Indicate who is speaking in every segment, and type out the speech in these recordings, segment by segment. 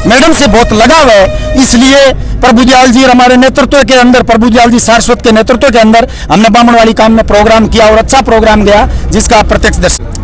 Speaker 1: Madam से बहुत लगाव है, इसलिए प्रभु दयाल जी और हमारे नेतृत्व के अंदर, प्रभु दयाल जी सारस्वत के नेतृत्व के अंदर हमने बामणवाड़ी काम में प्रोग्राम किया और अच्छा प्रोग्राम गया, जिसका आप प्रत्यक्ष दर्शन।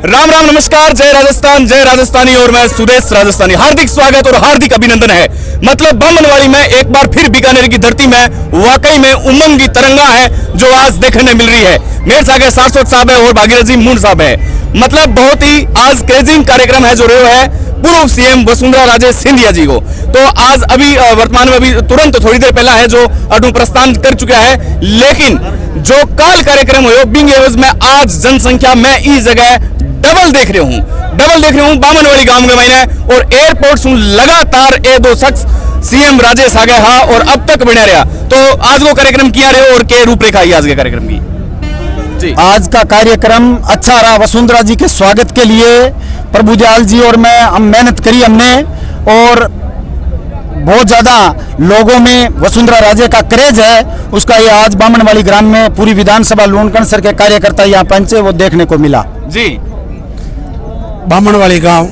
Speaker 2: राम राम, नमस्कार, जय राजस्थान, जय राजस्थानी। और मैं सुदेश राजस्थानी, हार्दिक स्वागत और हार्दिक अभिनंदन है। मतलब बामणवाड़ी में एक बार फिर बीकानेर की धरती में वाकई में उमंग की तरंगा है जो आज देखने मिल रही है। मेरे साथ सारस्वत साहब है और भागीरथ जी मूंड साहब है। मतलब बहुत ही आज क्रेजिंग कार्यक्रम है जो रहे है पूर्व सीएम वसुंधरा राजे सिंधिया जी को। तो आज अभी वर्तमान में अभी तुरंत थोड़ी देर पहला है जो अटू प्रस्थान कर चुका है, लेकिन जो काल कार्यक्रम हो बिंग एवज में आज जनसंख्या में इस जगह डबल देख रहे हूँ बामणवाड़ी गांव में मैंने, और एयरपोर्ट से लगातार ए दो शख्स सीएम राजेश आ गया हा और अब तक बना रहा। तो आज वो कार्यक्रम किया रहे और के रूपरेखा आज के कार्यक्रम की जी।
Speaker 1: आज का कार्यक्रम अच्छा रहा। वसुंधरा जी के स्वागत के लिए प्रभु दयाल जी और मैं हम मेहनत करी हमने, और बहुत ज्यादा लोगों में वसुंधरा राजे का क्रेज है उसका। ये आज बामणवाड़ी ग्राम में पूरी विधानसभा लूणकरण सर के कार्यकर्ता यहाँ पहुंचे, वो देखने को मिला
Speaker 2: जी।
Speaker 3: बामणवाड़ी गांव,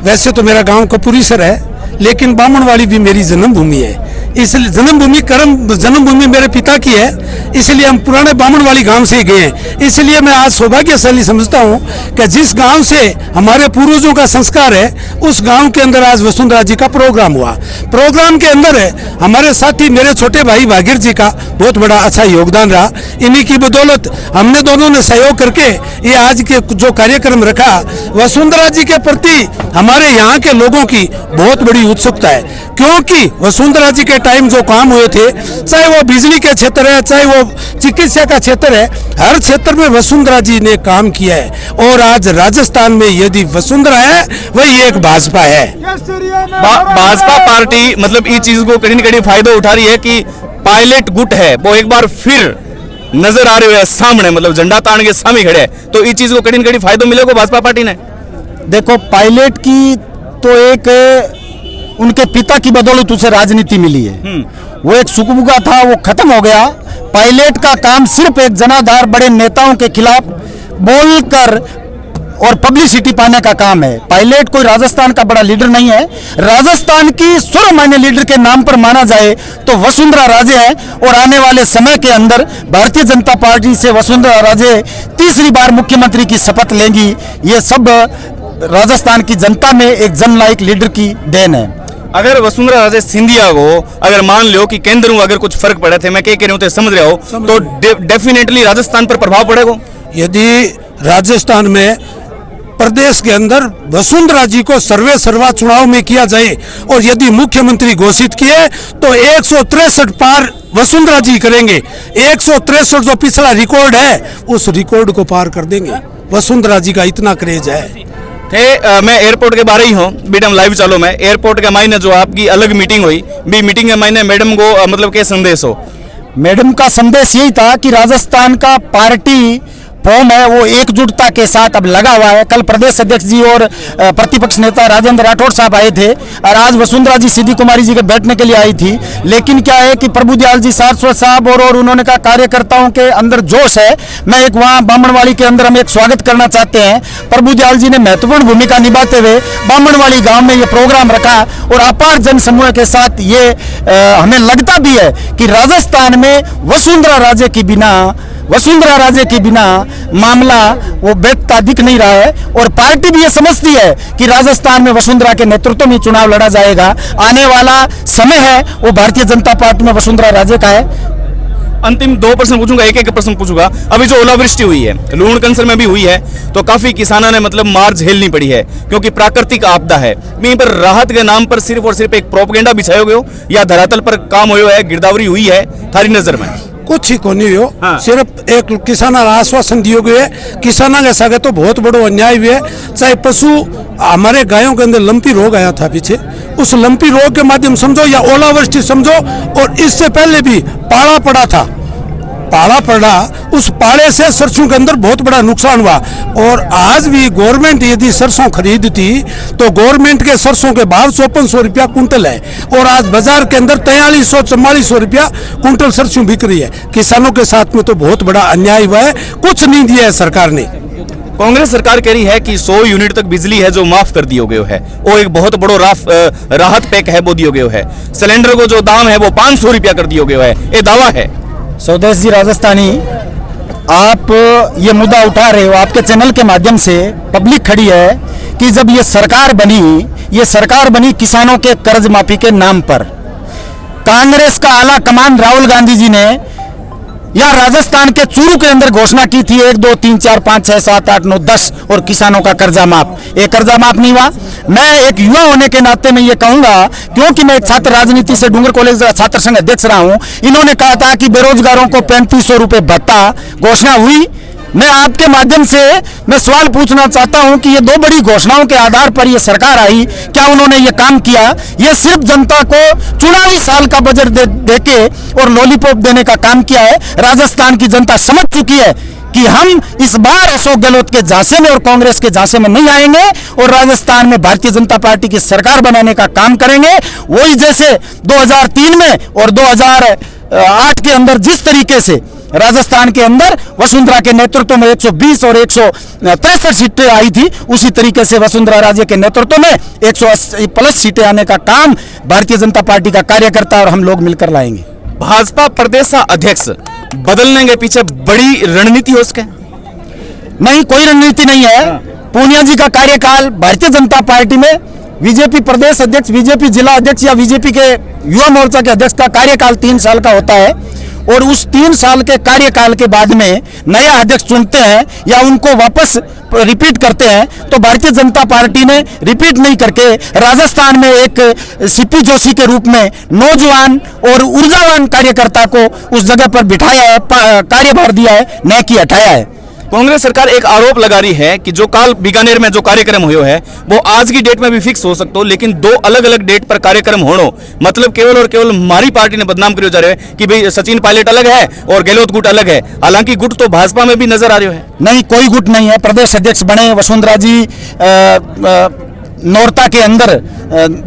Speaker 3: वैसे तो मेरा गांव कपूरीसर है, लेकिन बामणवाड़ी भी मेरी जन्मभूमि है। इसलिए जन्मभूमि मेरे पिता की है, इसलिए हम पुराने बामणवाड़ी गांव से ही गए हैं। इसलिए मैं आज सौभाग्यशाली समझता हूं कि जिस गांव से हमारे पूर्वजों का संस्कार है, उस गांव के अंदर आज वसुंधरा जी का प्रोग्राम हुआ। प्रोग्राम के अंदर हमारे साथी मेरे छोटे भाई भागीरथ जी का बहुत बड़ा अच्छा योगदान रहा। इन्हीं की बदौलत हमने दोनों ने सहयोग करके ये आज के जो कार्यक्रम रखा, वसुंधरा जी के प्रति हमारे यहाँ के लोगों की बहुत बड़ी उत्सुकता है, क्योंकि वसुंधरा जी के टाइम जो काम हुए थे, चाहे वो बिजली के क्षेत्र है, चाहे वो चिकित्सा का क्षेत्र है, हर क्षेत्र में वसुंधरा जी ने काम किया है। और आज राजस्थान में यदि वसुंधरा है, वही एक भाजपा है।
Speaker 2: भाजपा पार्टी मतलब इस चीज को कहीं न कहीं फायदा उठा रही है कि पायलट गुट है वो एक बार फिर नजर आ रहे हैं सामने, मतलब झंडा तान के सामने खड़े हैं। तो इस चीज को कहीं न कहीं फायदा मिलेगा भाजपा पार्टी ने।
Speaker 1: देखो, पायलट की तो एक उनके पिता की बदौलत उसे राजनीति मिली है। वो एक सुकबुगा था, वो खत्म हो गया। पायलट का काम सिर्फ एक जनाधार बड़े नेताओं के खिलाफ बोलकर और पब्लिसिटी पाने का काम है। पायलट कोई राजस्थान का बड़ा लीडर नहीं है। राजस्थान की सर्वमान्य लीडर के नाम पर माना जाए तो वसुंधरा राजे है, और आने वाले समय के अंदर भारतीय जनता पार्टी से वसुंधरा राजे तीसरी बार मुख्यमंत्री की शपथ लेंगी। ये सब राजस्थान की जनता में एक जननायक लीडर की देन है।
Speaker 2: अगर वसुंधरा राजे सिंधिया को अगर मान लो कि केंद्र में अगर कुछ फर्क पड़े थे, मैं कह रहा हूँ तो समझ रहे हो, तो डेफिनेटली राजस्थान पर प्रभाव पड़ेगा।
Speaker 3: यदि राजस्थान में प्रदेश के अंदर वसुंधरा जी को सर्वा चुनाव में किया जाए और यदि मुख्यमंत्री घोषित किए तो 163 पार वसुंधरा जी करेंगे। 163 जो पिछला रिकॉर्ड है, उस रिकॉर्ड को पार कर देंगे। वसुंधरा जी का इतना क्रेज है।
Speaker 2: मैं एयरपोर्ट के बारे ही हूँ बीडम लाइव चालो में एयरपोर्ट के मायने जो आपकी अलग मीटिंग हुई भी, मीटिंग के मायने मैडम को मतलब क्या संदेश हो?
Speaker 1: मैडम का संदेश यही था कि राजस्थान का पार्टी फॉर्म है वो एकजुटता के साथ अब लगा हुआ है। कल प्रदेश अध्यक्ष जी और प्रतिपक्ष नेता राजेंद्र राठौड़ साहब आए थे, और आज वसुंधरा जी सीधी कुमारी जी के बैठने के लिए आई थी। लेकिन क्या है कि प्रभु दयाल जी सारस्वत साहब और उन्होंने कहा कार्यकर्ताओं के अंदर जोश है। मैं एक वहाँ बामणवाड़ी के अंदर हम एक स्वागत करना चाहते हैं। प्रभु दयाल जी ने महत्वपूर्ण भूमिका निभाते हुए बामणवाड़ी गाँव में ये प्रोग्राम रखा, और अपार जन समूह के साथ ये हमें लगता भी है कि राजस्थान में वसुंधरा राजे के बिना मामला वो बैठता दिख नहीं रहा है। और पार्टी भी ये समझती है कि राजस्थान में वसुंधरा के नेतृत्व में चुनाव लड़ा जाएगा। आने वाला समय है वो भारतीय जनता पार्टी में वसुंधरा राजे का है।
Speaker 2: अंतिम 2 प्रश्न पूछूंगा, एक प्रश्न पूछूंगा। अभी जो ओलावृष्टि हुई है लूणकरण में भी हुई है, तो काफी किसानों ने मतलब मार झेलनी पड़ी है क्योंकि प्राकृतिक आपदा है। वहीं पर राहत के नाम पर सिर्फ और सिर्फ एक प्रोपेगेंडा बिछाया गया या धरातल पर काम हुआ है, गिरदावरी हुई है थारी नजर में?
Speaker 3: कुछ ही को नहीं हो। हाँ। सिर्फ एक किसान आश्वासन दिए गए, किसानों के साथ तो बहुत बड़ो अन्याय हुए। चाहे पशु, हमारे गायों के अंदर लंपी रोग आया था पीछे, उस लंपी रोग के माध्यम समझो या ओलावृष्टि समझो, और इससे पहले भी पाला पड़ा, उस पाले से सरसों के अंदर बहुत बड़ा नुकसान हुआ। और आज भी गवर्नमेंट यदि सरसों खरीदती तो गवर्नमेंट के सरसों के भाव 5400 रुपया कुंटल है, और आज बाजार के अंदर 4300-4400 रुपया कुंटल सरसों बिक रही है। किसानों के साथ में तो बहुत बड़ा अन्याय हुआ है, कुछ नहीं दिया है सरकार ने।
Speaker 2: कांग्रेस सरकार कह रही है कि 100 यूनिट तक बिजली है जो माफ कर दियो गयो है, वो एक बहुत बड़ो राहत पैक है वो दियो गयो है। सिलेंडर को जो दाम है वो 500 रुपया कर दियो गयो है, ये दावा है।
Speaker 1: स्वदेश जी राजस्थानी, आप ये मुद्दा उठा रहे हो, आपके चैनल के माध्यम से पब्लिक खड़ी है कि जब ये सरकार बनी किसानों के कर्ज माफी के नाम पर। कांग्रेस का आला कमान राहुल गांधी जी ने या राजस्थान के चूरू के अंदर घोषणा की थी 1 2 3 4 5 6 7 8 9 10 और किसानों का कर्जा माफ। ये कर्जा माफ नहीं हुआ। मैं एक युवा होने के नाते मैं ये कहूंगा, क्योंकि मैं एक छात्र राजनीति से डूंगर कॉलेज छात्र संघ अध्यक्ष रहा हूं। इन्होंने कहा था कि बेरोजगारों को 3500 रुपए भत्ता घोषणा हुई। मैं आपके माध्यम से मैं सवाल पूछना चाहता हूं कि ये दो बड़ी घोषणाओं के आधार पर ये सरकार आई, क्या उन्होंने ये काम किया? ये सिर्फ जनता को चुनावी साल का बजट देके और लॉलीपॉप देने का काम किया है। राजस्थान की जनता समझ चुकी है कि हम इस बार अशोक गहलोत के झांसे में और कांग्रेस के झांसे में नहीं आएंगे और राजस्थान में भारतीय जनता पार्टी की सरकार बनाने का काम करेंगे। वही जैसे 2003 में और 2008 के अंदर जिस तरीके से राजस्थान के अंदर वसुंधरा के नेतृत्व में 120 और 163 सीटें आई थी, उसी तरीके से वसुंधरा राजे के नेतृत्व में 180 प्लस सीटें आने का काम भारतीय जनता पार्टी का कार्यकर्ता और हम लोग मिलकर लाएंगे।
Speaker 2: भाजपा प्रदेश अध्यक्ष बदलने के पीछे बड़ी रणनीति हो सके?
Speaker 1: नहीं, कोई रणनीति नहीं है। पूनिया जी का कार्यकाल भारतीय जनता पार्टी में बीजेपी प्रदेश अध्यक्ष, बीजेपी जिला अध्यक्ष या बीजेपी के युवा मोर्चा के अध्यक्ष का कार्यकाल 3 साल का होता है और उस 3 साल के कार्यकाल के बाद में नया अध्यक्ष चुनते हैं या उनको वापस रिपीट करते हैं। तो भारतीय जनता पार्टी ने रिपीट नहीं करके राजस्थान में एक सीपी जोशी के रूप में नौजवान और ऊर्जावान कार्यकर्ता को उस जगह पर बिठाया है, कार्यभार दिया है, न कि हटाया है।
Speaker 2: कांग्रेस सरकार एक आरोप लगा रही है कि जो कल बीकानेर में जो कार्यक्रम हुए है वो आज की डेट में भी फिक्स हो सकता हो, लेकिन 2 अलग अलग डेट पर कार्यक्रम होनो मतलब केवल और केवल हमारी पार्टी ने बदनाम करियो जा रहे हैं कि भाई सचिन पायलट अलग है और गहलोत गुट अलग है। हालांकि गुट तो भाजपा में भी नजर आ रहे है।
Speaker 1: नहीं, कोई गुट नहीं है। प्रदेश अध्यक्ष बने वसुंधरा जी नौरता के अंदर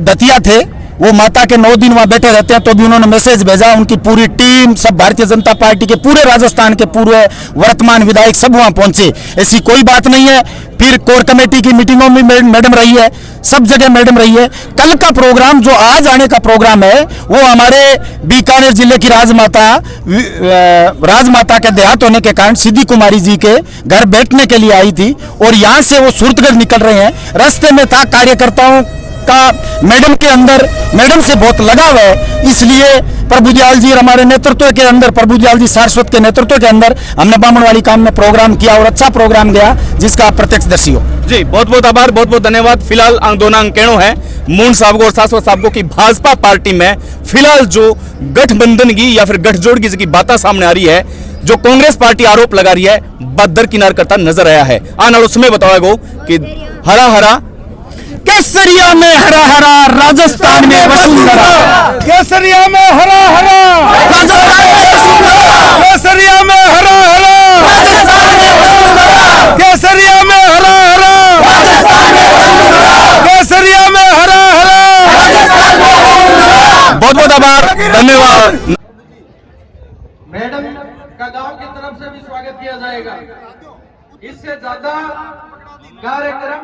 Speaker 1: दतिया थे, वो माता के 9 दिन वहां बैठे रहते हैं, तो भी उन्होंने मैसेज भेजा। उनकी पूरी टीम, सब भारतीय जनता पार्टी के पूरे राजस्थान के पूरे वर्तमान विधायक सब वहां पहुंचे। ऐसी कोई बात नहीं है। फिर कोर कमेटी की मीटिंगों में मैडम रही है, सब जगह मैडम रही है। कल का प्रोग्राम जो आज आने का प्रोग्राम है वो हमारे बीकानेर जिले की राजमाता के देहात होने के कारण सिद्धि कुमारी जी के घर बैठने के लिए आई थी और यहाँ से वो सूरतगढ़ निकल रहे हैं। रास्ते में था कार्यकर्ताओं का मैडम के अंदर मैडम से बहुत लगाव है, इसलिए प्रभुदयाल जी और हमारे नेतृत्व के अंदर, प्रभुदयाल जी सारस्वत के नेतृत्व के अंदर हमने बामणवाली काम में प्रोग्राम किया और अच्छा प्रोग्राम गया जिसका आप प्रत्यक्षदर्शी हो।
Speaker 2: जी बहुत बहुत आभार, बहुत बहुत धन्यवाद। फिलहाल दोनों कहनो है मून साहब को और सारस्वत साहब को कि भाजपा पार्टी में फिलहाल जो गठबंधन की या फिर गठजोड़ की बातें सामने आ रही है, जो कांग्रेस पार्टी आरोप लगा रही है, बदर किनार करता नजर आया है। आने वाले समय बताओ कि हरा हरा
Speaker 1: केसरिया में हरा हरा, राजस्थान में वसुंधरा।
Speaker 3: केसरिया में हरा हरा, केसरिया में हरा हरा, केसरिया में हरा हरा, केसरिया में हरा हरा।
Speaker 2: बहुत बहुत आभार, धन्यवाद।
Speaker 4: मैडम का गांव की तरफ से भी स्वागत किया जाएगा। इससे ज्यादा कार्यक्रम